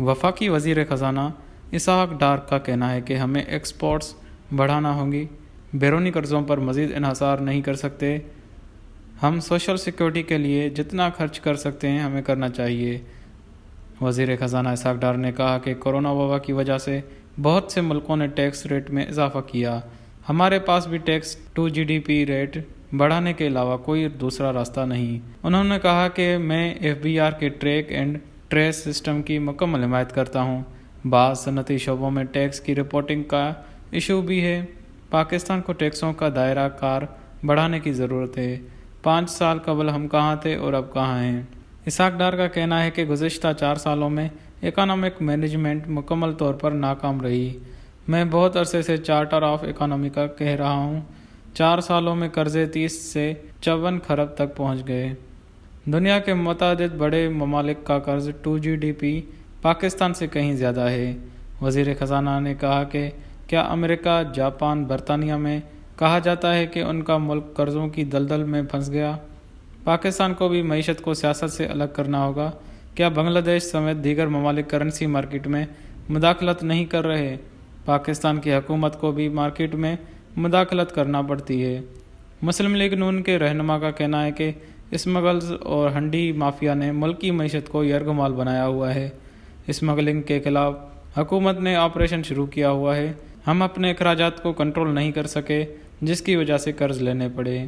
وفاقی وزیر خزانہ اسحاق ڈار کا کہنا ہے کہ ہمیں ایکسپورٹس بڑھانا ہوگی، بیرونی قرضوں پر مزید انحصار نہیں کر سکتے۔ ہم سوشل سیکورٹی کے لیے جتنا خرچ کر سکتے ہیں ہمیں کرنا چاہیے۔ وزیر خزانہ اسحاق ڈار نے کہا کہ کورونا وبا کی وجہ سے بہت سے ملکوں نے ٹیکس ریٹ میں اضافہ کیا، ہمارے پاس بھی tax to G D P rate بڑھانے کے علاوہ کوئی دوسرا راستہ نہیں۔ انہوں نے کہا کہ میں ایف بی آر کے ٹریک اینڈ ٹریس سسٹم کی مکمل حمایت کرتا ہوں۔ بعض صنعتی شعبوں میں ٹیکس کی رپورٹنگ کا ایشو بھی ہے۔ پاکستان کو ٹیکسوں کا دائرہ کار بڑھانے کی ضرورت ہے۔ 5 سال قبل ہم کہاں تھے اور اب کہاں ہیں؟ اسحاق ڈار کا کہنا ہے کہ گزشتہ 4 سالوں میں اکنامک مینجمنٹ مکمل طور پر ناکام رہی۔ میں بہت عرصے سے چارٹر آف اکانومی کا کہہ رہا ہوں، 4 سالوں میں قرضے 30 سے 54 کھرب تک پہنچ گئے۔ دنیا کے متعدد بڑے ممالک کا قرض to G D P Pakistan سے کہیں زیادہ ہے۔ وزیر خزانہ نے کہا کہ کیا امریکہ، جاپان، برطانیہ میں کہا جاتا ہے کہ ان کا ملک قرضوں کی دلدل میں پھنس گیا؟ پاکستان کو بھی معیشت کو سیاست سے الگ کرنا ہوگا۔ کیا بنگلہ دیش سمیت دیگر ممالک کرنسی مارکیٹ میں مداخلت نہیں کر رہے؟ پاکستان کی حکومت کو بھی مارکیٹ میں مداخلت کرنا پڑتی ہے۔ مسلم لیگ نون کے رہنما کا کہنا ہے کہ اسمگلرز اور ہنڈی مافیا نے ملکی معیشت کو یرغمال بنایا ہوا ہے۔ اسمگلنگ کے خلاف حکومت نے آپریشن شروع کیا ہوا ہے۔ ہم اپنے اخراجات کو کنٹرول نہیں کر سکے، جس کی وجہ سے قرض لینے پڑے۔